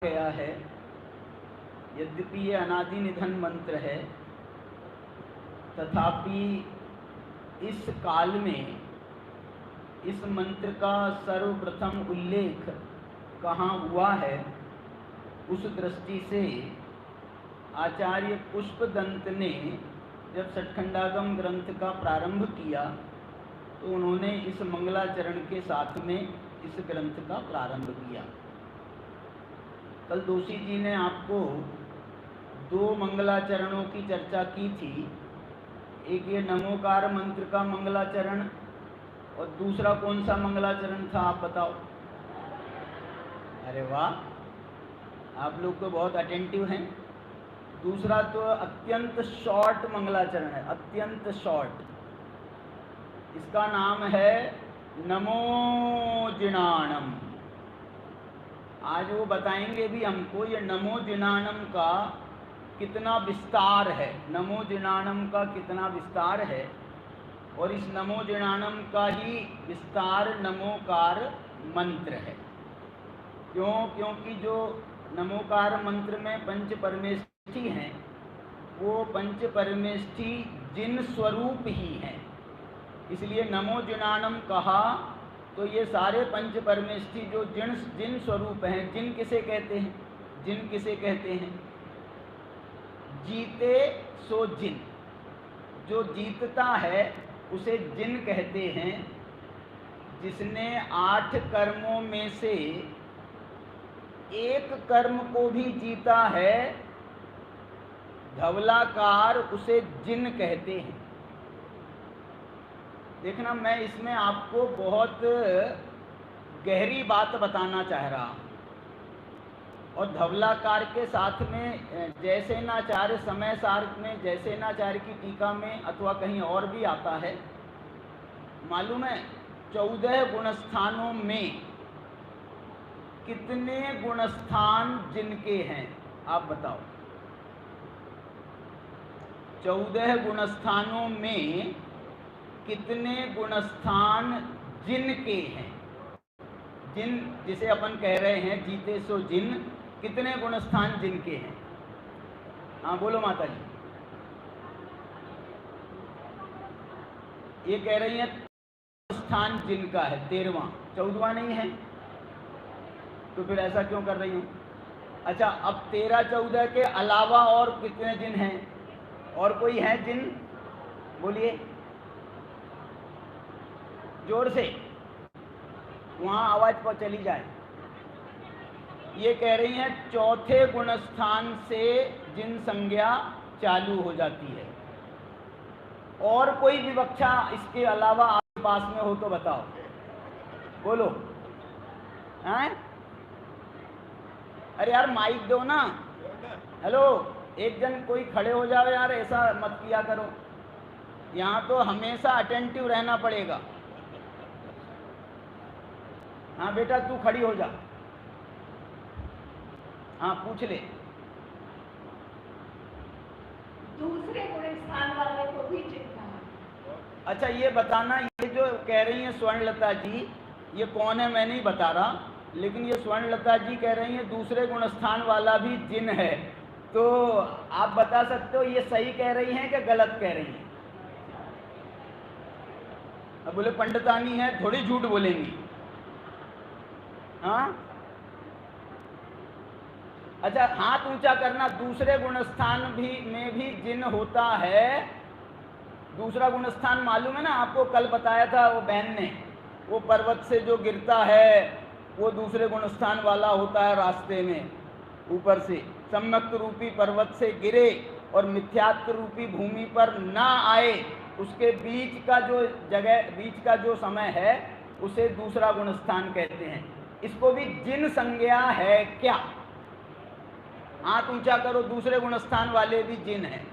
गया है। यद्यपि ये अनादि निधन मंत्र है, तथापि इस काल में इस मंत्र का सर्वप्रथम उल्लेख कहाँ हुआ है, उस दृष्टि से आचार्य पुष्पदंत ने जब षट्खंडागम ग्रंथ का प्रारंभ किया तो उन्होंने इस मंगलाचरण के साथ में इस ग्रंथ का प्रारंभ किया। कल दोषी जी ने आपको दो मंगलाचरणों की चर्चा की थी। एक ये नमोकार मंत्र का मंगलाचरण और दूसरा कौन सा मंगलाचरण था, आप बताओ। अरे वाह, आप लोग तो बहुत अटेंटिव हैं। दूसरा तो अत्यंत शॉर्ट मंगलाचरण है, अत्यंत शॉर्ट। इसका नाम है नमो जिनाणम। आज वो बताएंगे भी हमको ये नमो जिनाणम का कितना विस्तार है, नमो जिनाणम का कितना विस्तार है। और इस नमो जिनाणम का ही विस्तार नमोकार मंत्र है। क्यों? क्योंकि जो नमोकार मंत्र में पंच परमेष्ठी हैं, वो पंच परमेष्ठी जिन स्वरूप ही हैं, इसलिए नमो जिनाणम कहा। तो ये सारे पंच परमेष्ठी जो जिन स्वरूप हैं, जिन किसे कहते हैं? जिन किसे कहते हैं? जीते सो जिन, जो जीतता है उसे जिन कहते हैं। जिसने 8 कर्मों में से एक कर्म को भी जीता है, धवलाकार, उसे जिन कहते हैं। देखना, मैं इसमें आपको बहुत गहरी बात बताना चाह रहा हूँ। और धवलाकार के साथ में जयसेनाचार्य समय सार में, जयसेनाचार्य की टीका में अथवा कहीं और भी आता है। मालूम है 14 गुणस्थानों में कितने गुणस्थान जिनके हैं, आप बताओ। 14 गुणस्थानों में कितने गुणस्थान जिनके हैं? जिन जिसे अपन कह रहे हैं जीते सो जिन, कितने गुणस्थान जिनके हैं? हाँ बोलो माता जी। ये कह रही है स्थान जिनका है 13वां, 14वां नहीं है। तो फिर ऐसा क्यों कर रही हूँ? अच्छा, अब 13-14 के अलावा और कितने जिन हैं? और कोई है जिन? बोलिए जोर से, वहाँ आवाज पर चली जाए। ये कह रही हैं चौथे गुणस्थान से जिन संज्ञा चालू हो जाती है। और कोई विवक्षा इसके अलावा आपके पास में हो तो बताओ, बोलो। हैं? अरे यार माइक दो ना। हेलो, एक जन कोई खड़े हो जाओ यार, ऐसा मत किया करो। यहाँ तो हमेशा अटेंटिव रहना पड़ेगा। हाँ बेटा, तू खड़ी हो जा। हाँ पूछ ले। दूसरे गुणस्थान वाले को भी चिंता है। अच्छा ये बताना, ये जो कह रही हैं स्वर्णलता जी, ये कौन है मैं नहीं बता रहा, लेकिन ये स्वर्णलता जी कह रही हैं दूसरे गुणस्थान वाला भी जिन है। तो आप बता सकते हो ये सही कह रही हैं कि गलत कह रही हैं? अब बोले पंडितानी है, थोड़ी झूठ बोलेंगी। हाँ अच्छा, हाथ ऊंचा करना। दूसरे गुणस्थान में भी जिन होता है। दूसरा गुणस्थान मालूम है ना आपको, कल बताया था वो बहन ने। वो पर्वत से जो गिरता है वो दूसरे गुणस्थान वाला होता है। रास्ते में ऊपर से सम्यक्त रूपी पर्वत से गिरे और मिथ्यात्व रूपी भूमि पर ना आए, उसके बीच का जो जगह, बीच का जो समय है, उसे दूसरा गुणस्थान कहते हैं। इसको भी जिन संज्ञा है क्या? हाथ ऊंचा करो, दूसरे गुणस्थान वाले भी जिन हैं।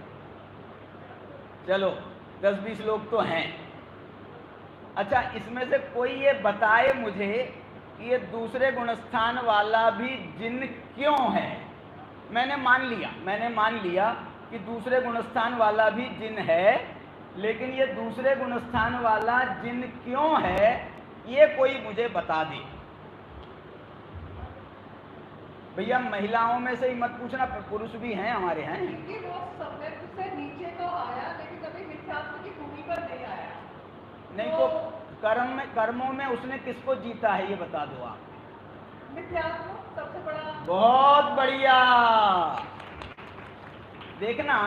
चलो 10-20 लोग तो हैं। अच्छा, इसमें से कोई ये बताए मुझे कि ये दूसरे गुणस्थान वाला भी जिन क्यों है? मैंने मान लिया कि दूसरे गुणस्थान वाला भी जिन है, लेकिन ये दूसरे गुणस्थान वाला जिन क्यों है, ये कोई मुझे बता दे। भैया महिलाओं में से ही मत पूछना, पुरुष भी हैं हमारे हैं। क्योंकि वो सम्यक से नीचे तो आया लेकिन कभी मिथ्यात्व की भूमि पर नहीं आया। नहीं तो कर्मों में उसने किसको जीता है ये बता दो आप। मिथ्यात्व सबसे बड़ा। बहुत बढ़िया। देखना,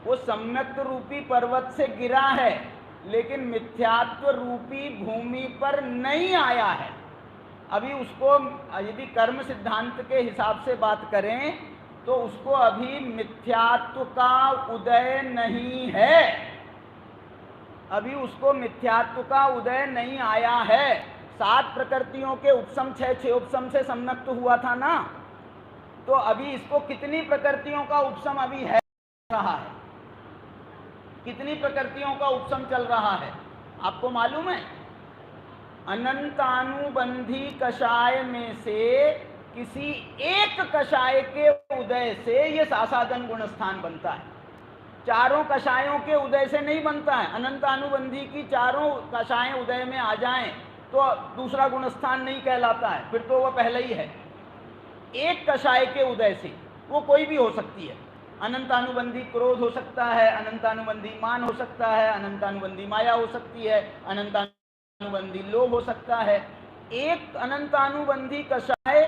वो सम्यक्त रूपी पर्वत से गिरा है लेकिन मिथ्यात्व रूपी भूमि पर नहीं आया है। अभी उसको यदि कर्म सिद्धांत के हिसाब से बात करें तो उसको अभी मिथ्यात्व का उदय नहीं है, अभी उसको मिथ्यात्व का उदय नहीं आया है। 7 प्रकृतियों के उपसम 6 उपसम से सम्यक्त हुआ था ना, तो अभी इसको कितनी प्रकृतियों का उपसम अभी है रहा है, कितनी प्रकृतियों का उपसम चल रहा है आपको मालूम है? अनंतानुबंधी कषाय में से किसी एक कषाय के उदय से ये सासादन गुण स्थान बनता है, चारों कषायों के उदय से नहीं बनता है। अनंतानुबंधी की चारों कषाएं उदय में आ जाएं तो दूसरा गुण स्थान नहीं कहलाता है, फिर तो वह पहले ही है। एक कषाय के उदय से, वो कोई भी हो सकती है, अनंतानुबंधी क्रोध हो सकता है, अनंतानुबंधी मान हो सकता है, अनंतानुबंधी माया हो सकती है, अनंतानुबंधी लोभ हो सकता है। एक अनंतानुबंधी कषाय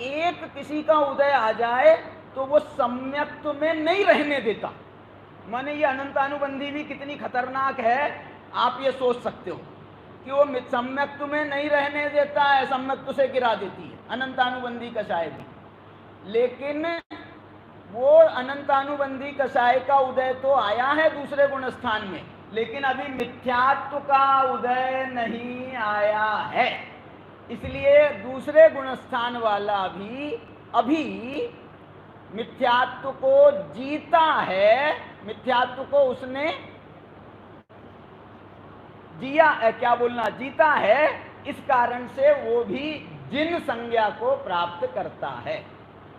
एक किसी का उदय आ जाए तो वो सम्यक्त्व में नहीं रहने देता। माने ये अनंतानुबंधी भी कितनी खतरनाक है आप ये सोच सकते हो कि वो सम्यक्त्व में नहीं रहने देता है, सम्यक्त्व से गिरा देती है अनंतानुबंधी कषाय भी। लेकिन वो अनंतानुबंधी कषाय का उदय तो आया है दूसरे गुण स्थान में, लेकिन अभी मिथ्यात्व का उदय नहीं आया है, इसलिए दूसरे गुण स्थान वाला भी अभी मिथ्यात्व को जीता है, मिथ्यात्व को उसने जीता है। इस कारण से वो भी जिन संज्ञा को प्राप्त करता है।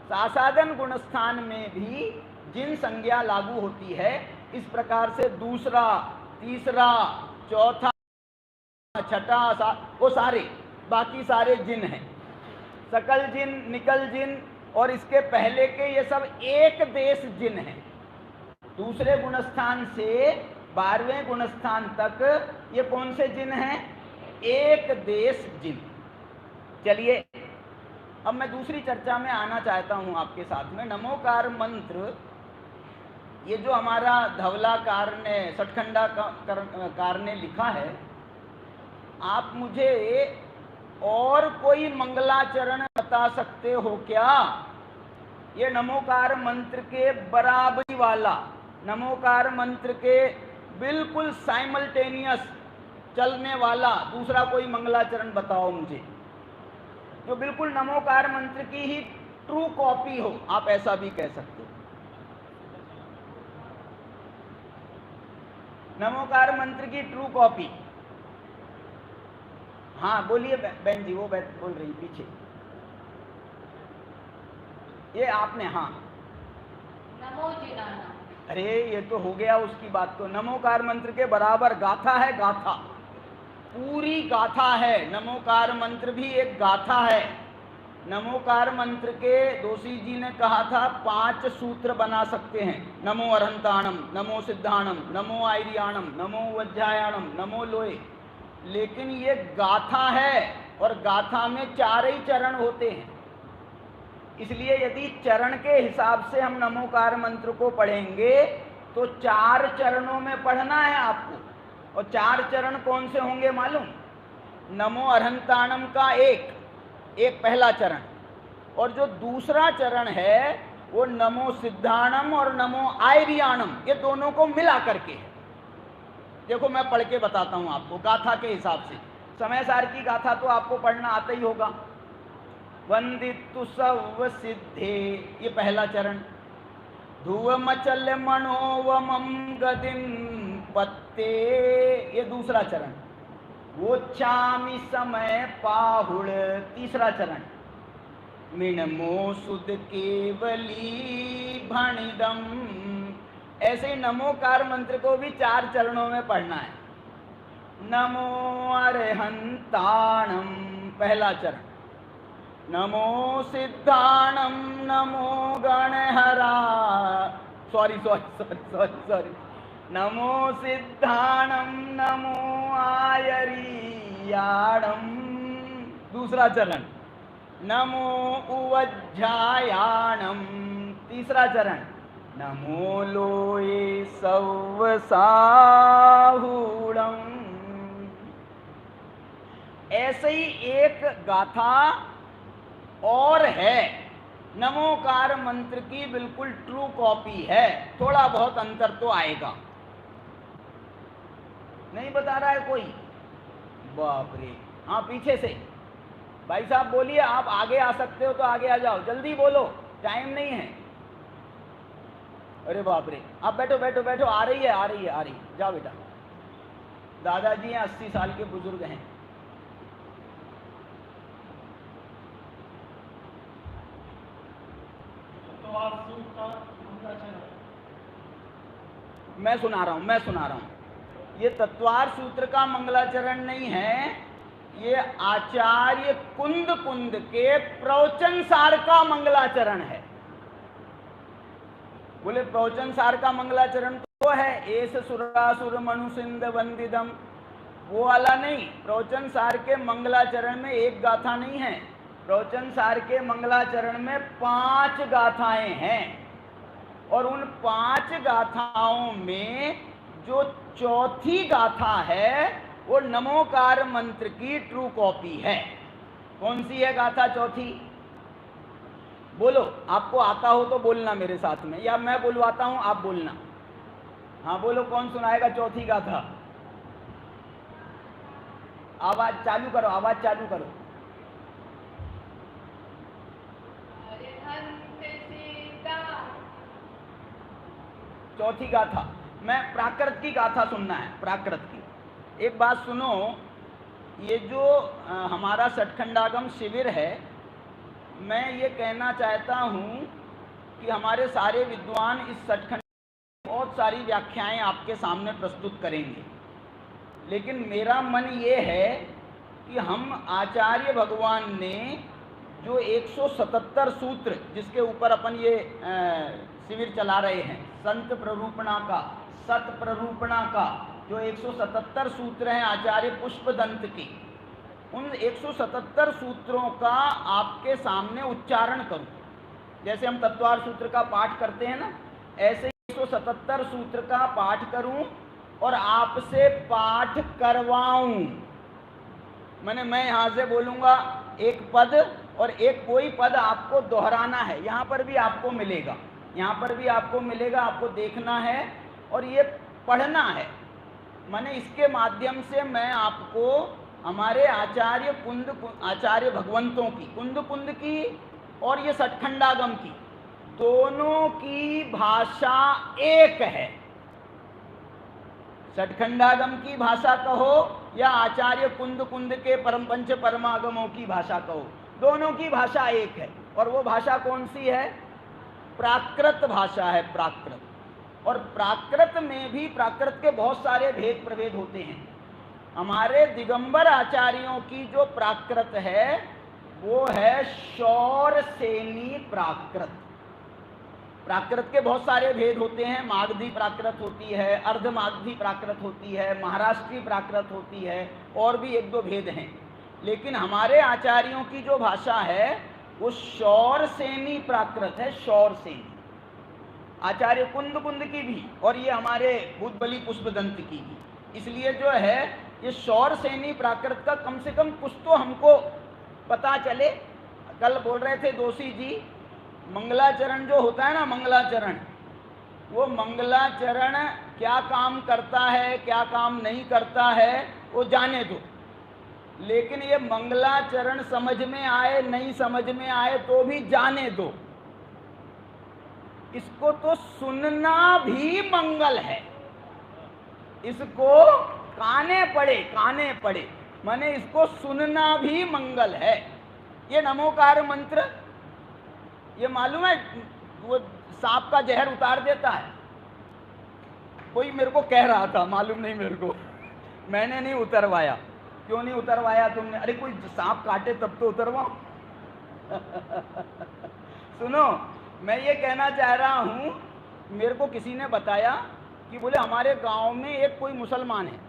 सासादन गुण स्थान में भी जिन संज्ञा लागू होती है। इस प्रकार से दूसरा, तीसरा, चौथा, छठा, वो सारे बाकी सारे जिन हैं, सकल जिन, निकल जिन और इसके पहले के ये सब एक देश जिन हैं। दूसरे गुणस्थान से 12वें गुणस्थान तक ये कौन से जिन हैं? एक देश जिन। चलिए अब मैं दूसरी चर्चा में आना चाहता हूं आपके साथ में। नमोकार मंत्र, ये जो हमारा धवलाकार ने, सठखंडाकार ने लिखा है, आप मुझे और कोई मंगलाचरण बता सकते हो क्या? ये नमोकार मंत्र के बराबरी वाला, नमोकार मंत्र के बिल्कुल साइमल्टेनियस चलने वाला दूसरा कोई मंगलाचरण बताओ मुझे, जो बिल्कुल नमोकार मंत्र की ही ट्रू कॉपी हो, आप ऐसा भी कह सकते हो। नमोकार मंत्र की ट्रू कॉपी। हाँ बोलिए बहन जी, वो बोल रही पीछे, ये आपने। हाँ नमो जिनाना। अरे ये तो हो गया उसकी बात। तो नमोकार मंत्र के बराबर गाथा है, गाथा, पूरी गाथा है। नमोकार मंत्र भी एक गाथा है। नमोकार मंत्र के दोषी जी ने कहा था 5 सूत्र बना सकते हैं। नमो अरहंताणम, नमो सिद्धाणम, नमो आयरियाणम, नमो वज्रायाणम, नमो लोहे। लेकिन ये गाथा है और गाथा में 4 ही चरण होते हैं, इसलिए यदि चरण के हिसाब से हम नमोकार मंत्र को पढ़ेंगे तो 4 चरणों में पढ़ना है आपको। और 4 चरण कौन से होंगे मालूम? नमो अरहंताणम का एक पहला चरण, और जो दूसरा चरण है वो नमो सिद्धाणम और नमो आयरियाणम, ये दोनों को मिला करके है। देखो मैं पढ़ के बताता हूं आपको गाथा के हिसाब से। समय सार की गाथा तो आपको पढ़ना आता ही होगा। वंदितु सव सिद्धे, ये पहला चरण। धुवमचल मनोवमं गदिं पत्ते, ये दूसरा चरण। वोच्छामि समय पाहुड़, तीसरा चरण। मिनमो सुद केवली भणिदम। ऐसे ही नमोकार मंत्र को भी 4 चरणों में पढ़ना है। नमो अरहंताणम, पहला चरण। नमो सिद्धाणं नमो गणहरा, sorry sorry sorry sorry sorry, नमो सिद्धाणं नमो आयरीयाणं। दूसरा चरण, नमो उवज्झायाणं। तीसरा चरण, नमो लोये सव्वसाहूणं। ऐसे ही एक गाथा और है, नमोकार मंत्र की बिल्कुल ट्रू कॉपी है, थोड़ा बहुत अंतर तो आएगा। नहीं बता रहा है कोई? बाप रे, हाँ पीछे से भाई साहब बोलिए, आप आगे आ सकते हो तो आगे आ जाओ, जल्दी बोलो, टाइम नहीं है। अरे बाप रे, आप बैठो बैठो बैठो, आ रही है आ रही है आ रही है, जाओ बेटा। दादाजी हैं, 80 साल के बुजुर्ग हैं। मैं सुना रहा हूं। ये तत्वार सूत्र का मंगलाचरण नहीं है, ये आचार्य कुंद कुंद के प्रवचन सार का मंगलाचरण है। बोले प्रवचन सार का मंगलाचरण तो है, एस सुरासुर मनुसिंद वंदिदम, वो वाला नहीं। प्रवचन सार के मंगलाचरण में एक गाथा नहीं है, प्रवचन सार के मंगलाचरण में 5 गाथाएं हैं, और उन 5 गाथाओं में जो चौथी गाथा है वो नमोकार मंत्र की ट्रू कॉपी है। कौन सी है गाथा चौथी? बोलो, आपको आता हो तो बोलना मेरे साथ में, या मैं बुलवाता हूं आप बोलना। हाँ बोलो, कौन सुनाएगा चौथी गाथा? आवाज चालू करो, आवाज चालू करो। चौथी गाथा, मैं प्राकृत की गाथा सुनना है, प्राकृत की। एक बात सुनो, ये जो हमारा सठखंडागम शिविर है, मैं ये कहना चाहता हूँ कि हमारे सारे विद्वान इस सठखंड बहुत सारी व्याख्याएं आपके सामने प्रस्तुत करेंगे, लेकिन मेरा मन ये है कि हम आचार्य भगवान ने जो 177 सूत्र जिसके ऊपर अपन ये शिविर चला रहे हैं, संत प्ररूपणा का, सत प्ररूपणा का, जो 177 सूत्र हैं आचार्य पुष्पदंत की, उन 177 सूत्रों का आपके सामने उच्चारण करूं। जैसे हम तत्वार सूत्र का पाठ करते हैं ना, ऐसे 177 सूत्र का पाठ करूं और आपसे पाठ करवाऊं। मैं यहाँ से बोलूँगा एक पद, और एक कोई पद आपको दोहराना है, यहाँ पर भी आपको मिलेगा, यहाँ पर भी आपको मिलेगा, आपको देखना है और ये पढ़ना है। इसके माध्यम से मैं आपको हमारे आचार्य भगवंतों की, कुंद कुंद की और ये सठखंडागम की, दोनों की भाषा एक है। सठखंडागम की भाषा कहो या आचार्य कुंद कुंद के परम पंच परमागमों की भाषा कहो, दोनों की भाषा एक है। और वो भाषा कौन सी है? प्राकृत भाषा है, प्राकृत। और प्राकृत में भी, प्राकृत के बहुत सारे भेद प्रभेद होते हैं। हमारे दिगंबर आचार्यों की जो प्राकृत है वो है शौरसेनी प्राकृत। प्राकृत के बहुत सारे भेद होते हैं, मागधी प्राकृत होती है, अर्ध मागधी प्राकृत होती है, महाराष्ट्रीय प्राकृत होती है, और भी 1-2 भेद हैं। लेकिन हमारे आचार्यों की जो भाषा है वो शौरसेनी प्राकृत है, शौरसेनी। आचार्य कुंद कुंद की भी, और ये हमारे भूतबली पुष्पदंत की भी। इसलिए जो है ये शौरसेनी प्राकृत का कम से कम कुछ तो हमको पता चले। कल बोल रहे थे दोषी जी, मंगलाचरण जो होता है ना, मंगलाचरण, वो मंगलाचरण क्या काम करता है क्या काम नहीं करता है वो जाने दो, लेकिन ये मंगलाचरण समझ में आए नहीं समझ में आए तो भी जाने दो, इसको तो सुनना भी मंगल है। इसको काने पड़े, इसको सुनना भी मंगल है। ये नमोकार मंत्र, ये मालूम है वो सांप का जहर उतार देता है। कोई मेरे को कह रहा था, मालूम नहीं मेरे को, मैंने नहीं उतरवाया। क्यों नहीं उतरवाया तुमने? अरे कोई सांप काटे तब तो उतरवाओ। सुनो, मैं ये कहना चाह रहा हूं, मेरे को किसी ने बताया कि बोले हमारे गांव में एक कोई मुसलमान है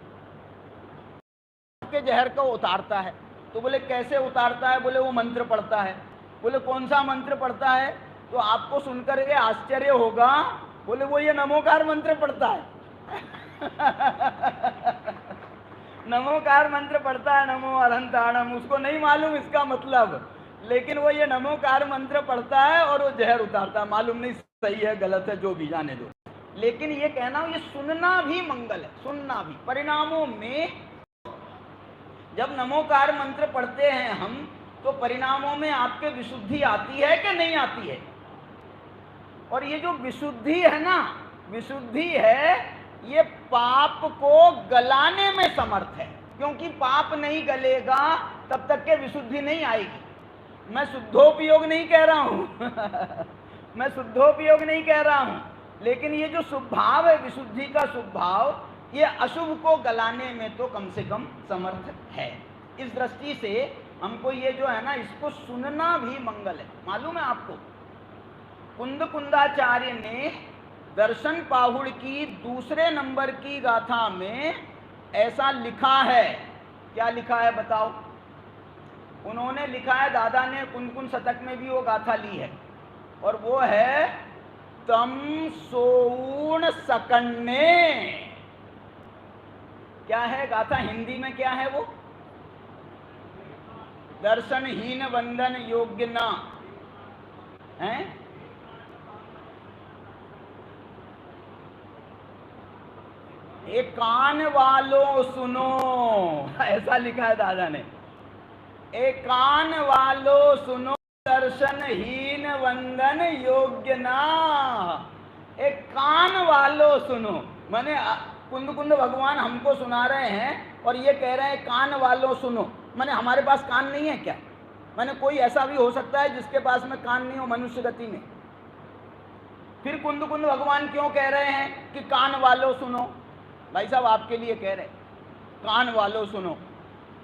के जहर को उतारता है। तो बोले कैसे उतारता है? बोले वो मंत्र पढ़ता है। बोले कौन सा मंत्र पढ़ता है? तो आपको सुनकर के आश्चर्य होगा, बोले वो ये नमोकार मंत्र पढ़ता है। नमोकार मंत्र पढ़ता है, नमो अरहंताणम। उसको नहीं मालूम इसका मतलब, लेकिन वो ये नमोकार मंत्र पढ़ता है और वो जहर उतारता है। मालूम नहीं सही है गलत है, जो भी जाने दो। लेकिन ये कहना, ये सुनना भी मंगल है, सुनना भी। परिणामों में जब नमोकार मंत्र पढ़ते हैं हम, तो परिणामों में आपके विशुद्धि आती है कि नहीं आती है? और ये जो विशुद्धि है ना, विशुद्धि है, ये पाप को गलाने में समर्थ है। क्योंकि पाप नहीं गलेगा तब तक के विशुद्धि नहीं आएगी। मैं शुद्धोपयोग नहीं कह रहा हूं मैं शुद्धोपयोग नहीं कह रहा हूं, लेकिन ये जो स्वभाव है विशुद्धि का स्वभाव, ये अशुभ को गलाने में तो कम से कम समर्थ है। इस दृष्टि से हमको ये जो है ना, इसको सुनना भी मंगल है। मालूम है आपको, कुंद कुंदाचार्य ने दर्शन पाहुड़ की दूसरे नंबर की गाथा में ऐसा लिखा है। क्या लिखा है बताओ? उन्होंने लिखा है, दादा ने कुंद कुंद शतक में भी वो गाथा ली है, और वो है तम सोऊण सकन्ने। क्या है गाथा? हिंदी में क्या है वो? दर्शनहीन वंदन योग्य ना है। एक कान वालों सुनो, ऐसा लिखा है दादा ने। एक कान वालों सुनो, दर्शनहीन वंदन योग्य ना। एक कान वालों सुनो, माने कुंद कुंद भगवान हमको सुना रहे हैं और ये कह रहे हैं कान वालों सुनो। माने हमारे पास कान नहीं है क्या? माने कोई ऐसा भी हो सकता है जिसके पास में कान नहीं हो मनुष्य गति में। फिर कुंद कुंद भगवान क्यों कह रहे हैं कि कान वालों सुनो? भाई साहब आपके लिए कह रहे, कान वालों सुनो,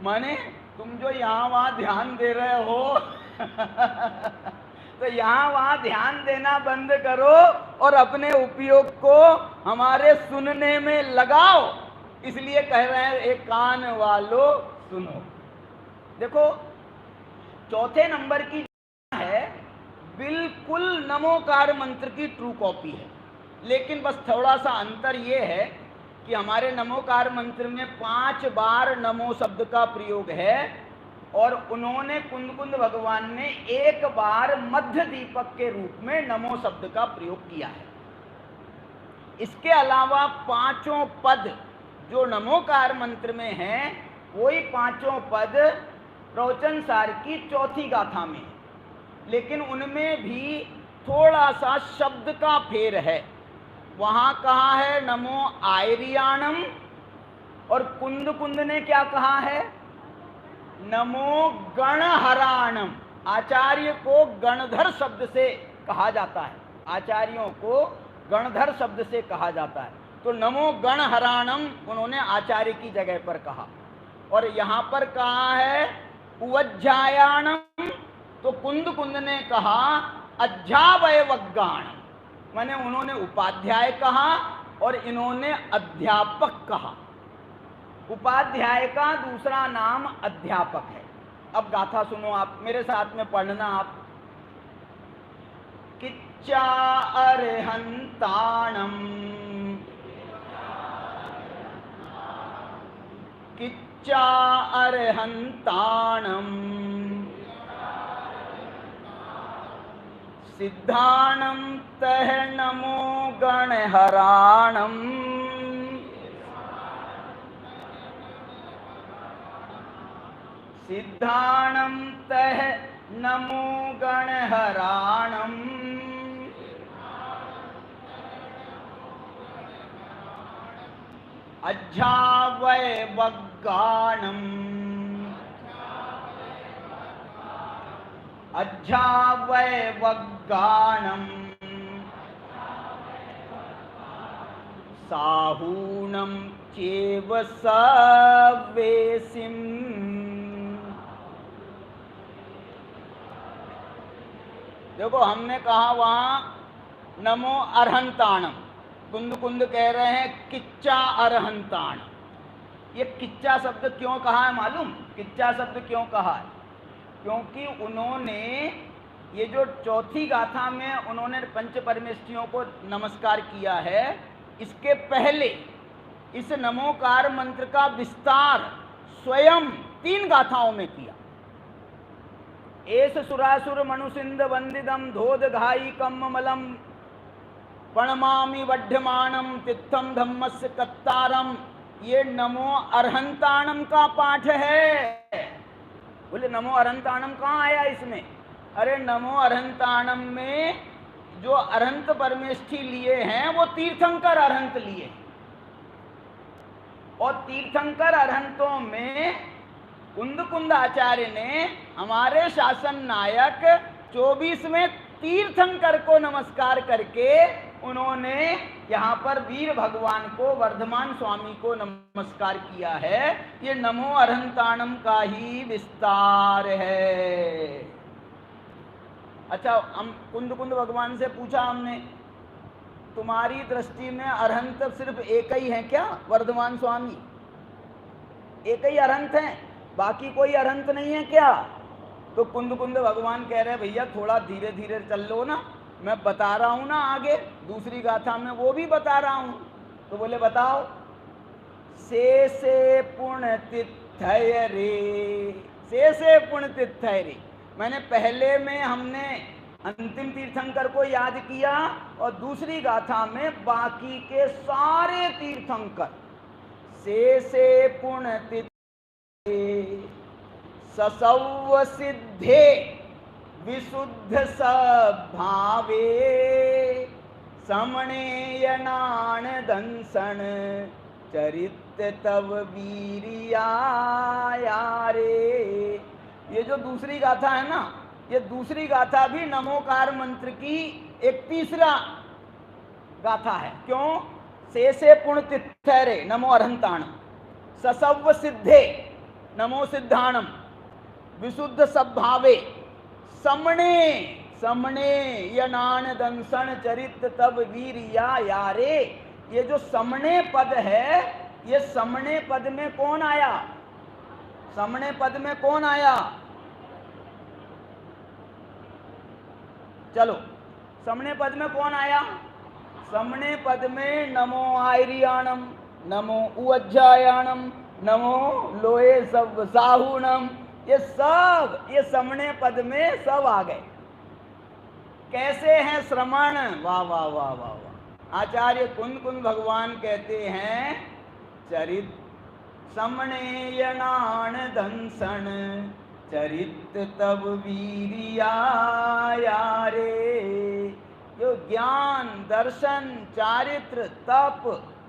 माने तुम जो यहाँ वहाँ ध्यान दे रहे हो तो यहाँ वहाँ ध्यान देना बंद करो और अपने उपयोग को हमारे सुनने में लगाओ। इसलिए कह रहे हैं एक कान वालों सुनो। देखो, चौथे नंबर की है, बिल्कुल नमोकार मंत्र की ट्रू कॉपी है, लेकिन बस थोड़ा सा अंतर ये है कि हमारे नमोकार मंत्र में 5 बार नमो शब्द का प्रयोग है, और उन्होंने कुंद कुंद भगवान ने 1 बार मध्य दीपक के रूप में नमो शब्द का प्रयोग किया है। इसके अलावा 5 पद जो नमोकार मंत्र में हैं, वही 5 पद प्रवचन सार की चौथी गाथा में, लेकिन उनमें भी थोड़ा सा शब्द का फेर है। वहाँ कहा है नमो आयरियाणम, और कुंद कुंद ने क्या कहा है? नमो गणहराणम। आचार्य को गणधर शब्द से कहा जाता है, आचार्यों को गणधर शब्द से कहा जाता है। तो नमो गणहराणम उन्होंने आचार्य की जगह पर कहा, और यहाँ पर कहा है उवज्जायाणम, तो कुंद कुंद ने कहा अध्यावयवज्ञान, माने उन्होंने उपाध्याय कहा और इन्होंने अध्यापक कहा। उपाध्याय का दूसरा नाम अध्यापक है। अब गाथा सुनो, आप मेरे साथ में पढ़ना। आप किच्चा अर्हंताणम, किच्चा अर्हंताणम, सिद्धाणम तह नमो गणहराणम, सिद्धाणम तह नमो गणहराणम, अज्झावयवज्ञानम, अज्झावयवज्ञानम, साहूणम चेव सवेसिम, देखो हमने कहा वहाँ नमो अरहंताणम, कुंद कुंद कह रहे हैं किच्चा अरहंताण। ये किच्चा शब्द क्यों कहा है मालूम? किच्चा शब्द क्यों कहा है? क्योंकि उन्होंने ये जो चौथी गाथा में उन्होंने पंच परमेष्ठियों को नमस्कार किया है, इसके पहले इस नमोकार मंत्र का विस्तार स्वयं 3 गाथाओं में किया। एस सुरासुर मनुसिंद वंदिदम धोध घाई कम मलम प्रणमामि वड्ढमानम तित्थम धम्मस्य कत्तारम, ये नमो अरहंताणम का पाठ है। बोले नमो अरहंताणम कहाँ आया इसमें? अरे नमो अरहंताणम में जो अरहंत परमेष्ठी लिए हैं वो तीर्थंकर अरहंत लिए, और तीर्थंकर अरहंतों में कुंद कुंद आचार्य ने हमारे शासन नायक 24वें तीर्थंकर को नमस्कार करके उन्होंने यहाँ पर वीर भगवान को, वर्धमान स्वामी को नमस्कार किया है। ये नमो अरहंताणम का ही विस्तार है। अच्छा, हम कुंद कुंद भगवान से पूछा हमने, तुम्हारी दृष्टि में अरहंत सिर्फ एक ही है क्या? वर्धमान स्वामी एक ही अरहंत हैं, बाकी कोई अरहंत नहीं है क्या? तो कुंद कुंद भगवान कह रहे भैया थोड़ा धीरे धीरे चल लो ना, मैं बता रहा हूं ना आगे दूसरी गाथा में वो भी बता रहा हूं। तो बोले बताओ। से पुण्य तिथय रे, से पुण्य तिथय रे, मैंने पहले में हमने अंतिम तीर्थंकर को याद किया और दूसरी गाथा में बाकी के सारे तीर्थंकर। से पुण्य तिथय ससव सिद्धे विशुद्ध सभावे समणेयनान दंसन चरित तव वीरिया रे। ये जो दूसरी गाथा है ना, ये दूसरी गाथा भी नमोकार मंत्र की एक तीसरा गाथा है। क्यों? से पुण्य तिथय नमो अरहंताण, ससव सिद्धे नमो सिद्धाणम, विशुद्ध सद्भावे समणे समणे यनान दंसन चरित तब वीरिया यारे। ये जो समणे पद है, ये समणे पद में कौन आया? समणे पद में कौन आया? चलो, समणे पद में कौन आया? समणे पद में नमो आयरियाणम, नमो उज्जायाणम, नमो लोहे सब साहुणम, ये सब ये समणे पद में सब आ गए। कैसे हैं श्रमण? वाह वाह वाह वाह वाह। आचार्य कुंद कुंद भगवान कहते हैं चरित समणेयनान दंसन चरित तब वीरिया रे। जो ज्ञान, दर्शन, चारित्र, तप,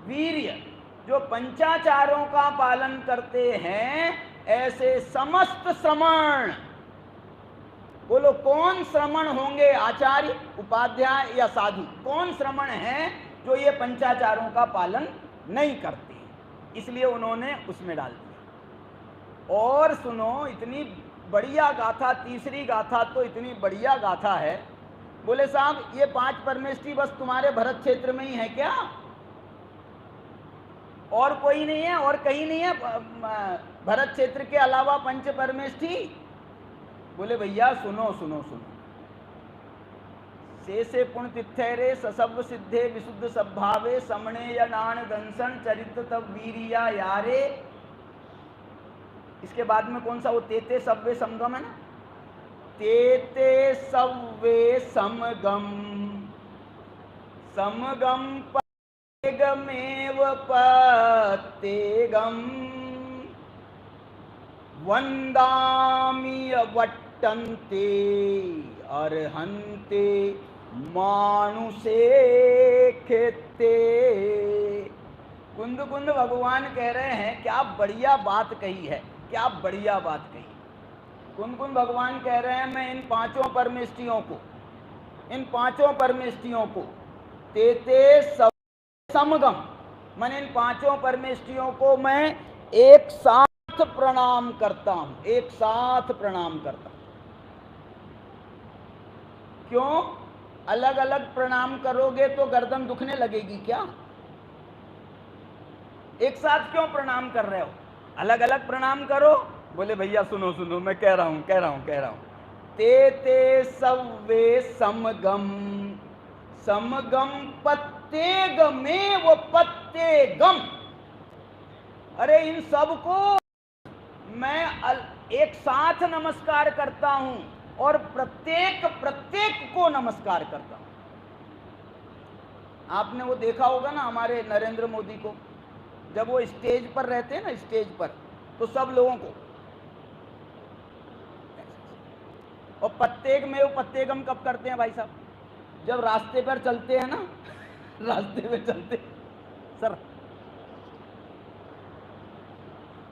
वीर्य, जो पंचाचारों का पालन करते हैं, ऐसे समस्त श्रमण। बोलो कौन श्रमण होंगे? आचार्य, उपाध्याय या साधु? कौन श्रमण हैं जो ये पंचाचारों का पालन नहीं करते? इसलिए उन्होंने उसमें डाल दिया। और सुनो, इतनी बढ़िया गाथा, तीसरी गाथा तो इतनी बढ़िया गाथा है। बोले साहब ये 5 परमेष्ठी बस तुम्हारे भरत क्षेत्र में ही है क्या? और कोई नहीं है? और कहीं नहीं है भरत क्षेत्र के अलावा पंच परमेष्ठी? बोले भैया सुनो सुनो सुनो। से पुण्य तिथय रे ससव सिद्धे विशुद्ध सद्भावे समणे यनान दंसन चरित तब वीरिया यारे। इसके बाद में कौन सा? वो तेते सव्वे समगम है ना? तेते सव्वे समगम, समगम पतेगमेव पतेगम वंदामि वट्टन्ते अर्हन्ते मानुषे खेते। कुंद कुंद भगवान कह रहे हैं क्या बढ़िया बात कही है, क्या बढ़िया बात कही। कुंद कुंद भगवान कह रहे हैं मैं इन 5 परमेष्ठियों को, इन 5 परमेष्ठियों को तेते समगम, मैंने इन 5 परमेष्ठियों को मैं एक साथ प्रणाम करता हूं, एक साथ प्रणाम करता हूं। क्यों? अलग अलग प्रणाम करोगे तो गर्दन दुखने लगेगी क्या? एक साथ क्यों प्रणाम कर रहे हो? अलग अलग प्रणाम करो। बोले भैया सुनो सुनो, मैं कह रहा हूं। ते ते सव्वे समगम, समगम पत्तेगमे वो पत्तेगम। अरे इन सबको मैं एक साथ नमस्कार करता हूं और प्रत्येक को नमस्कार करता हूं। आपने वो देखा होगा ना हमारे नरेंद्र मोदी को, जब वो स्टेज पर रहते हैं ना, स्टेज पर, तो सब लोगों को, और प्रत्येक में वो पत्तेगम कब करते हैं भाई साहब? जब रास्ते पर चलते हैं ना, रास्ते पे चलते सर,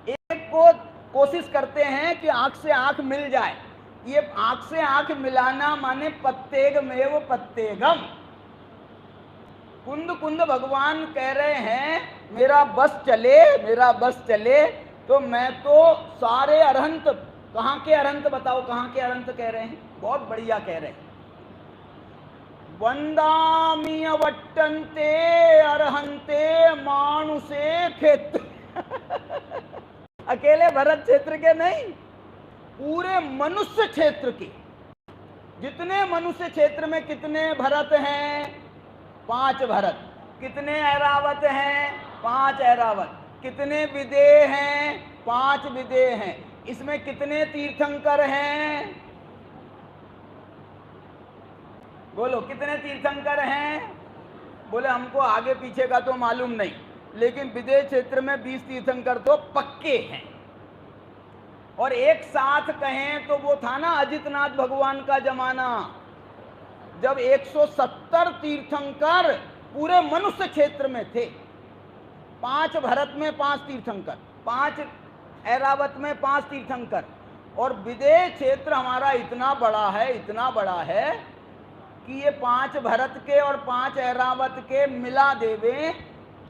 एक को कोशिश करते हैं कि आंख से आंख मिल जाए। ये आंख से आंख मिलाना माने पत्तेगमेव पत्तेगम। कुंद कुंद भगवान कह रहे हैं मेरा बस चले, तो मैं तो सारे अरहंत, कहाँ के अरहंत बताओ, कहाँ के अरहंत कह रहे हैं? बहुत बढ़िया कह रहे हैं, वंदामी वट्टन्ते अरहंते मानुषे क्षेत्र। अकेले भरत क्षेत्र के नहीं, पूरे मनुष्य क्षेत्र के। जितने मनुष्य क्षेत्र में कितने भरत हैं? 5 भरत। कितने ऐरावत हैं? 5 ऐरावत। कितने विदेह हैं? 5 विदेह हैं। इसमें कितने तीर्थंकर हैं? बोलो कितने तीर्थंकर हैं? बोले हमको आगे पीछे का तो मालूम नहीं, लेकिन विदेह क्षेत्र में 20 तीर्थंकर तो पक्के हैं। और एक साथ कहें तो वो था ना अजितनाथ भगवान का जमाना, जब 170 तीर्थंकर पूरे मनुष्य क्षेत्र में थे। 5 भरत में 5 तीर्थंकर, 5 ऐरावत में 5 तीर्थंकर, और विदेह क्षेत्र हमारा इतना बड़ा है कि ये 5 भरत के और 5 ऐरावत के मिला देवे,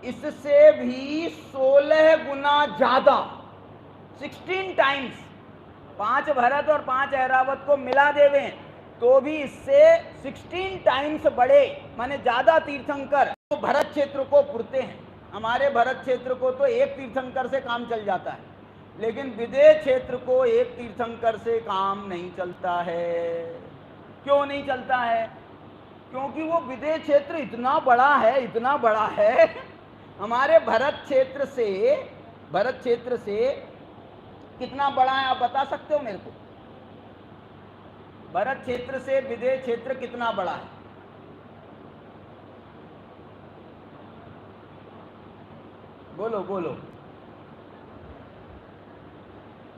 इससे भी 16 गुना ज्यादा, 16 टाइम्स। 5 भरत और 5 ऐरावत को मिला देवे तो भी इससे 16 टाइम्स बड़े, माने ज्यादा तीर्थंकर तो भरत क्षेत्र को पुरते हैं। हमारे भरत क्षेत्र को तो एक तीर्थंकर से काम चल जाता है, लेकिन विदेह क्षेत्र को एक तीर्थंकर से काम नहीं चलता है। क्यों नहीं चलता है? क्योंकि वो विदेह क्षेत्र इतना बड़ा है। हमारे भरत क्षेत्र से कितना बड़ा है आप बता सकते हो मेरे को? भरत क्षेत्र से विदेह क्षेत्र कितना बड़ा है? बोलो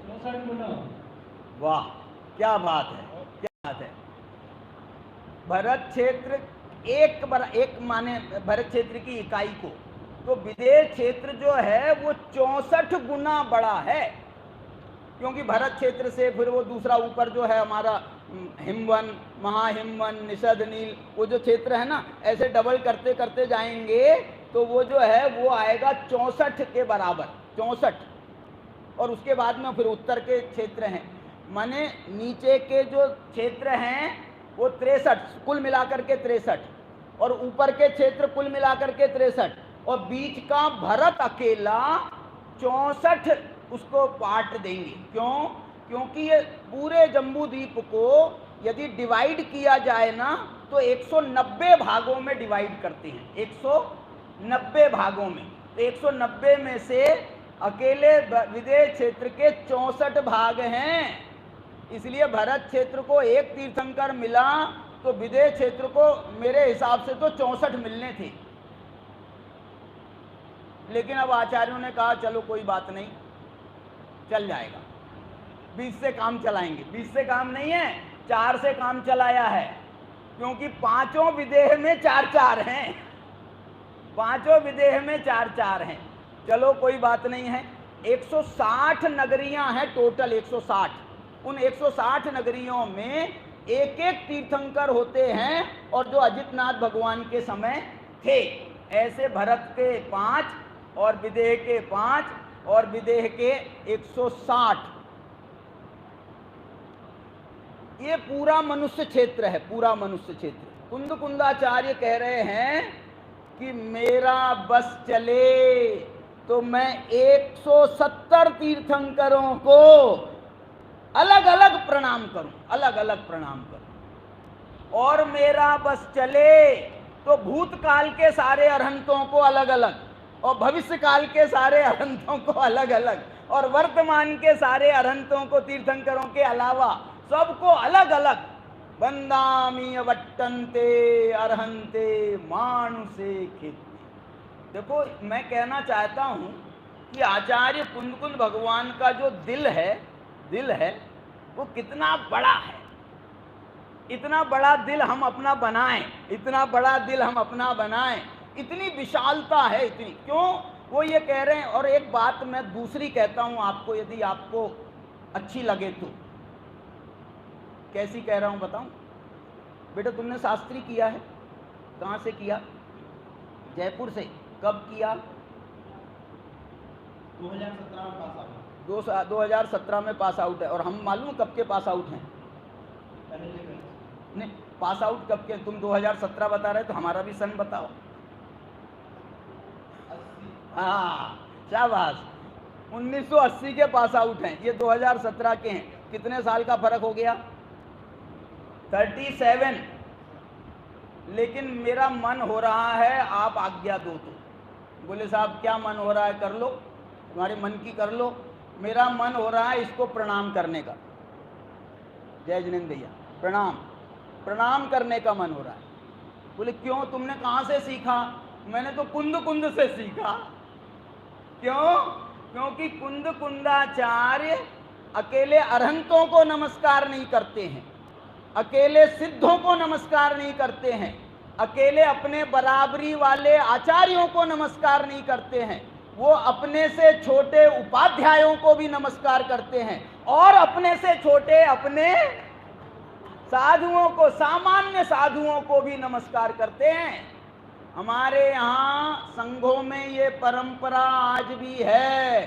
64 गुना। वाह क्या बात है। भरत क्षेत्र एक माने भरत क्षेत्र की इकाई को, तो विदेह क्षेत्र जो है वो 64 गुना बड़ा है। क्योंकि भरत क्षेत्र से फिर वो दूसरा ऊपर जो है हमारा हिमवन, महाहिमवन, निषद, नील, वो जो क्षेत्र है ना, ऐसे डबल करते करते जाएंगे तो वो जो है वो आएगा 64 के बराबर, 64। और उसके बाद में फिर उत्तर के क्षेत्र हैं, माने नीचे के जो क्षेत्र हैं वो 63, कुल मिलाकर के 63, और ऊपर के क्षेत्र कुल मिलाकर के 63, और बीच का भरत अकेला 64 उसको बांट देंगे। क्यों? क्योंकि ये पूरे जम्बू द्वीप को यदि डिवाइड किया जाए ना तो 190 भागों में डिवाइड करते हैं, 190 भागों में। तो 190 में से अकेले विदेह क्षेत्र के 64 भाग हैं। इसलिए भरत क्षेत्र को एक तीर्थंकर मिला तो विदेह क्षेत्र को मेरे हिसाब से तो 64 मिलने थे। लेकिन अब आचार्यों ने कहा चलो कोई बात नहीं, चल जाएगा, 20 से काम चलाएंगे। 20 से काम नहीं है, 4 से काम चलाया है, क्योंकि 5 विदेह में 4-4 हैं, 5 विदेह में 4-4 हैं। चलो कोई बात नहीं है। 160 नगरियां हैं टोटल, 160। उन 160 नगरियों में एक एक तीर्थंकर होते हैं, और जो अजितनाथ भगवान के समय थे, ऐसे भरत के 5 और विदेह के 5 और विदेह के 160। ये पूरा मनुष्य क्षेत्र है, पूरा मनुष्य क्षेत्र। कुंद कुंदाचार्य कह रहे हैं कि मेरा बस चले तो मैं 170 तीर्थंकरों को अलग अलग प्रणाम करूं, अलग अलग प्रणाम करूं। और मेरा बस चले तो भूतकाल के सारे अरहंतों को अलग अलग, और भविष्य काल के सारे अरहंतों को अलग अलग, और वर्तमान के सारे अरहंतों को, तीर्थंकरों के अलावा सबको अलग अलग वंदामी वट्टन्ते अरहंते मानुषे खेती। देखो, मैं कहना चाहता हूं कि आचार्य कुंद कुंद भगवान का जो दिल है वो कितना बड़ा है। इतना बड़ा दिल हम अपना बनाएं, इतना बड़ा दिल हम अपना बनाएं, इतनी विशालता है, इतनी क्यों वो ये कह रहे हैं। और एक बात मैं दूसरी कहता हूं आपको, यदि आपको अच्छी लगे तो। कैसी कह रहा हूं बताऊं? बेटा, तुमने शास्त्री किया है, कहां से किया? जयपुर से। कब किया? 2017 में पास आउट। 2017 में पास आउट है। और हम मालूम कब के पास आउट हैं? नहीं, पास आउट कब के? तुम 2017 बता रहे तो हमारा भी सन बताओ। हाँ, शाबाश। 1980 के पास आउट हैं, ये 2017 के हैं। कितने साल का फर्क हो गया? 37। लेकिन मेरा मन हो रहा है, आप आज्ञा दो तो। बोले साहब क्या मन हो रहा है? कर लो, तुम्हारे मन की कर लो। मेरा मन हो रहा है इसको प्रणाम करने का। जय जिनेंद्र भैया, प्रणाम करने का मन हो रहा है। बोले क्यों, तुमने कहाँ से सीखा? मैंने तो कुंद कुंद से सीखा। क्यों? क्योंकि कुंद कुंदाचार्य अकेले अरहंतों को नमस्कार नहीं करते हैं, अकेले सिद्धों को नमस्कार नहीं करते हैं, अकेले अपने बराबरी वाले आचार्यों को नमस्कार नहीं करते हैं। वो अपने से छोटे उपाध्यायों को भी नमस्कार करते हैं, और अपने से छोटे अपने साधुओं को, सामान्य साधुओं को भी नमस्कार करते हैं। हमारे यहाँ संघों में ये परंपरा आज भी है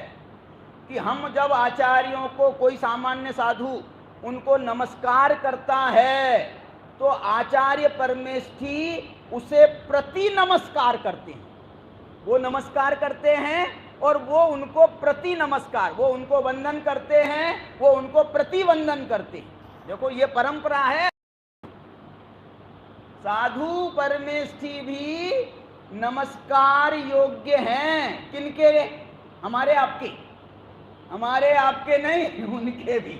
कि हम जब आचार्यों को, कोई सामान्य साधु उनको नमस्कार करता है तो आचार्य परमेष्ठी उसे प्रति नमस्कार करते हैं। वो नमस्कार करते हैं और वो उनको प्रति नमस्कार, वो उनको वंदन करते हैं, वो उनको प्रति वंदन करते हैं। देखो, ये परंपरा है। साधु परमेष्ठी भी नमस्कार योग्य हैं। किनके? हमारे आपके, हमारे आपके नहीं, उनके भी।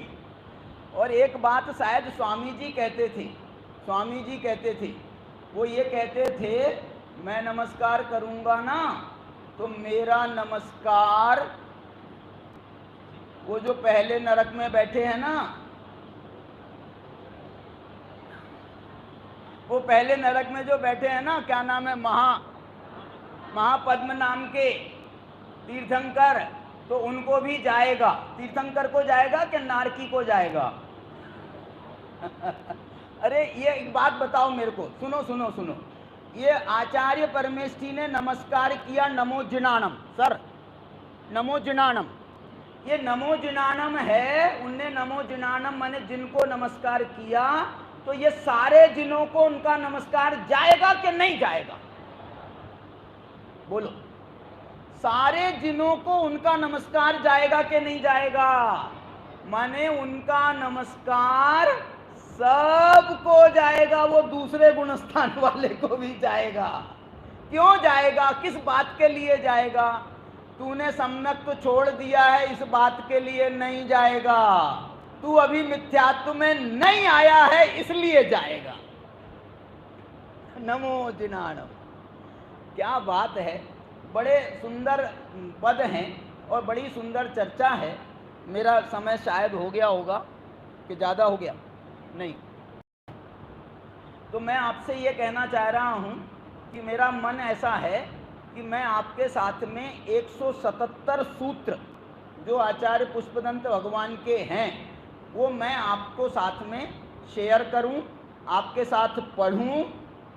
और एक बात शायद स्वामी जी कहते थे, स्वामी जी कहते थे, वो ये कहते थे, मैं नमस्कार करूंगा ना तो मेरा नमस्कार, वो जो पहले नरक में बैठे हैं ना, वो पहले नरक में जो बैठे हैं ना, क्या नाम है, महापद्म नाम के तीर्थंकर, तो उनको भी जाएगा। तीर्थंकर को जाएगा कि नारकी को जाएगा? अरे ये एक बात बताओ मेरे को, सुनो सुनो सुनो। ये आचार्य परमेष्ठी ने नमस्कार किया, नमो जिनाणम। सर, नमो जिनाणम, ये नमो जिनाणम है। उनने नमो जिनाणम माने जिनको नमस्कार किया, तो ये सारे जिनों को उनका नमस्कार जाएगा कि नहीं जाएगा? बोलो, सारे जिनों को उनका नमस्कार जाएगा कि नहीं जाएगा? माने उनका नमस्कार सबको जाएगा, वो दूसरे गुणस्थान वाले को भी जाएगा। क्यों जाएगा? किस बात के लिए जाएगा? तूने सम्यक तो छोड़ दिया है, इस बात के लिए नहीं जाएगा। तू अभी मिथ्यात्व में नहीं आया है, इसलिए जाएगा। नमो जिनाणम, क्या बात है। बड़े सुंदर पद हैं और बड़ी सुंदर चर्चा है। मेरा समय शायद हो गया होगा कि ज़्यादा हो गया? नहीं। तो मैं आपसे ये कहना चाह रहा हूँ कि मेरा मन ऐसा है कि मैं आपके साथ में 177 सूत्र जो आचार्य पुष्पदंत भगवान के हैं, वो मैं आपको साथ में शेयर करूं, आपके साथ पढ़ूं,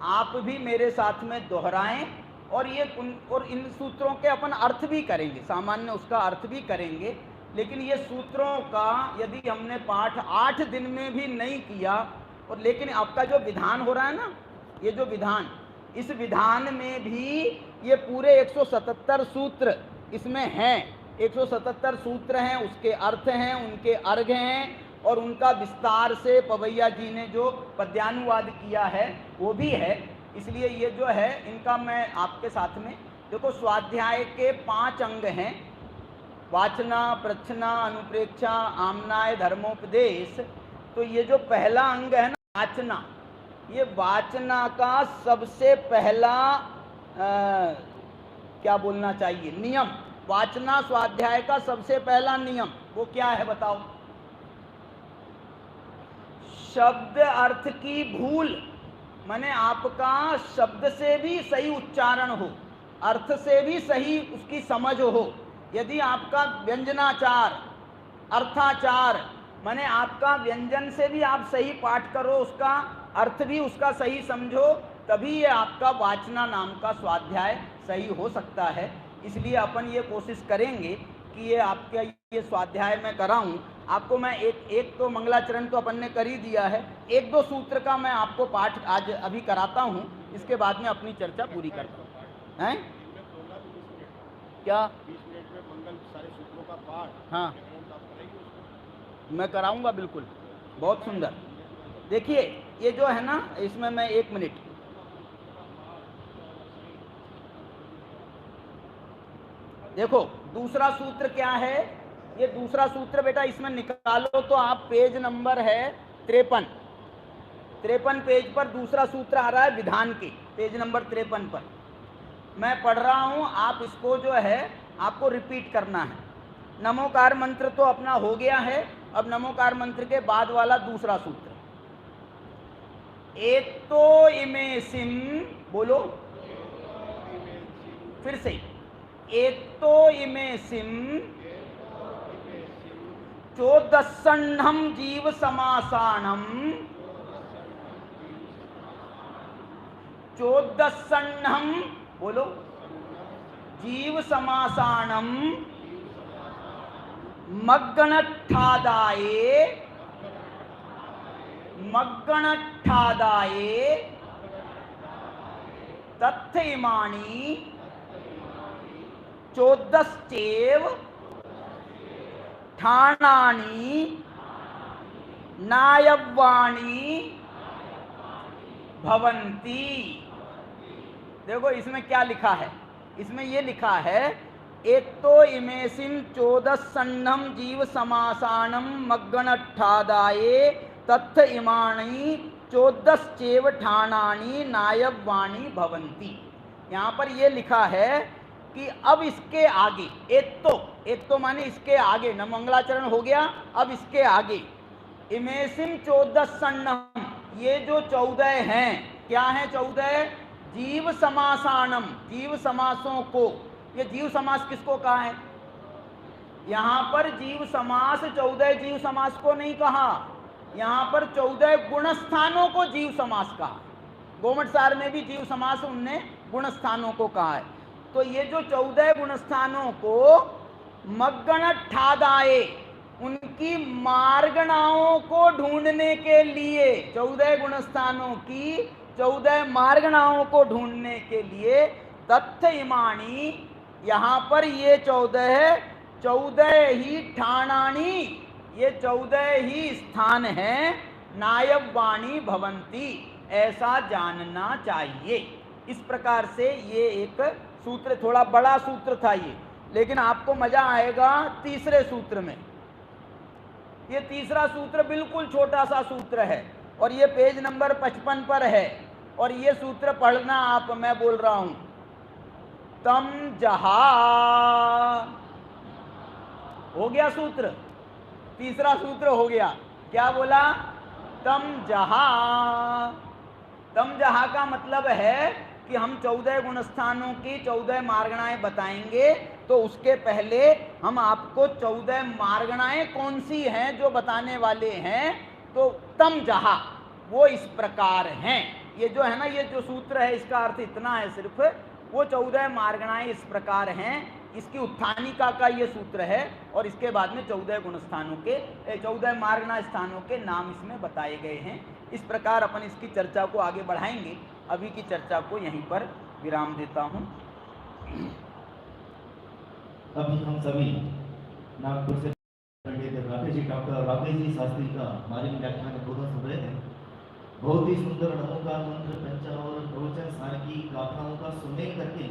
आप भी मेरे साथ में दोहराएं, और इन सूत्रों के अपन अर्थ भी करेंगे, सामान्य उसका अर्थ भी करेंगे। लेकिन ये सूत्रों का यदि हमने पाठ 8 दिन में भी नहीं किया, और लेकिन आपका जो विधान हो रहा है ना, ये जो विधान, इस विधान में भी ये पूरे 177 सूत्र इसमें हैं। 177 सूत्र हैं, उसके अर्थ हैं, उनके अर्घ हैं, और उनका विस्तार से पवैया जी ने जो पद्यानुवाद किया है वो भी है। इसलिए ये जो है इनका मैं आपके साथ में, देखो स्वाध्याय के 5 अंग हैं, वाचना, प्रच्छना, अनुप्रेक्षा, आमनाय, धर्मोपदेश। तो ये जो पहला अंग है ना वाचना, ये वाचना का सबसे पहला क्या बोलना चाहिए, नियम। वाचना स्वाध्याय का सबसे पहला नियम वो क्या है बताओ? शब्द अर्थ की भूल, माने आपका शब्द से भी सही उच्चारण हो, अर्थ से भी सही उसकी समझ हो। यदि आपका व्यंजनाचार, अर्थाचार, माने आपका व्यंजन से भी आप सही पाठ करो, उसका अर्थ भी उसका सही समझो, तभी ये आपका वाचना नाम का स्वाध्याय सही हो सकता है। इसलिए अपन ये कोशिश करेंगे कि ये आपका ये स्वाध्याय मैं कराऊं। आपको मैं एक तो मंगलाचरण तो अपन ने कर ही दिया है, 1-2 सूत्र का मैं आपको पाठ आज अभी कराता हूं, इसके बाद में अपनी चर्चा पूरी करता हूँ। हैं क्या? 20 मिनट में मंगल सारे सूत्रों का पाठ। हाँ, मैं कराऊंगा बिल्कुल, बहुत सुंदर। देखिए ये जो है ना, इसमें मैं 1 मिनट, देखो दूसरा सूत्र क्या है। ये दूसरा सूत्र बेटा इसमें निकालो तो आप पेज नंबर है 53 पेज पर दूसरा सूत्र आ रहा है विधान के, पेज नंबर 53 पर मैं पढ़ रहा हूं। आप इसको जो है आपको रिपीट करना है। नमोकार मंत्र तो अपना हो गया है, अब नमोकार मंत्र के बाद वाला दूसरा सूत्र। एक तो इमे सिम, बोलो फिर से, एक तो इमे सिम चोदसन्नम जीव समासानम, चोदसन्नम बोलो जीव समासानम मग्गणट्ठादाये, मग्गणट्ठादाये तथ्य इमानी चोदश्चेव ठाणानि नायव्वाणी भवन्ति। देखो इसमें क्या लिखा है, इसमें ये लिखा है एक तो इमेसिम चोदसन्नम जीव समासानम मग्गणट्ठादाये तथ्य इमाणी चोदश्चेव ठाणानि नायव्वाणी भवन्ति। यहाँ पर ये लिखा है कि अब इसके आगे, एक तो माने इसके आगे, न मंगलाचरण हो गया, अब इसके आगे इमेसिम चोदसन्नम, ये जो 14 हैं, क्या है 14? जीव समासानम, जीव समासों को। ये जीव समास किसको कहा है? यहाँ पर जीव समास 14 जीव समास को नहीं कहा, यहाँ पर 14 गुणस्थानों को जीव समास कहा। गोमटसार में भी जीव समास उनने गुणस्थानों को कहा है। तो ये जो 14 गुणस्थानों को मग्गणट्ठादाये, उनकी मार्गणाओं को ढूंढने के लिए, 14 गुणस्थानों की 14 मार्गणाओं को ढूंढने के लिए तथ्य इमानी, यहाँ पर ये 14 ही ठाणानी, ये 14 ही स्थान हैं, नायव्वाणी भवन्ति, ऐसा जानना चाहिए। इस प्रकार से ये एक सूत्र, थोड़ा बड़ा सूत्र था ये, लेकिन आपको मजा आएगा तीसरे सूत्र में। ये तीसरा सूत्र बिल्कुल छोटा सा सूत्र है और ये पेज नंबर 55 पर है, और ये सूत्र पढ़ना आप, मैं बोल रहा हूं, तम जहा, हो गया सूत्र, तीसरा सूत्र हो गया। क्या बोला? तम जहा। तम जहा का मतलब है कि हम 14 गुणस्थानों की 14 मार्गणाएं बताएंगे, तो उसके पहले हम आपको 14 मार्गणाएं कौन सी हैं जो बताने वाले हैं, तो तम जहा वो इस प्रकार हैं। ये जो है ना, ये जो सूत्र है इसका अर्थ इतना है सिर्फ, वो 14 मार्गणाएं इस प्रकार हैं इसकी उत्थानिका का ये सूत्र है और इसके बाद में 14 गुण स्थानों के 14 मार्गना स्थानों के नाम इसमें बताए गए हैं। इस प्रकार अपन इसकी चर्चा को आगे बढ़ाएंगे। अभी की चर्चा को यहीं पर विराम देता हूँ। अभी हम सभी नागपुर से पंडित डॉक्टर राकेश जी शास्त्री का मार्मिक व्याख्यान बोधन सुन रहे थे। बहुत ही सुंदर नमोकार मंत्र पंचावर प्रवचन सार की गाथाओं का सुनने करके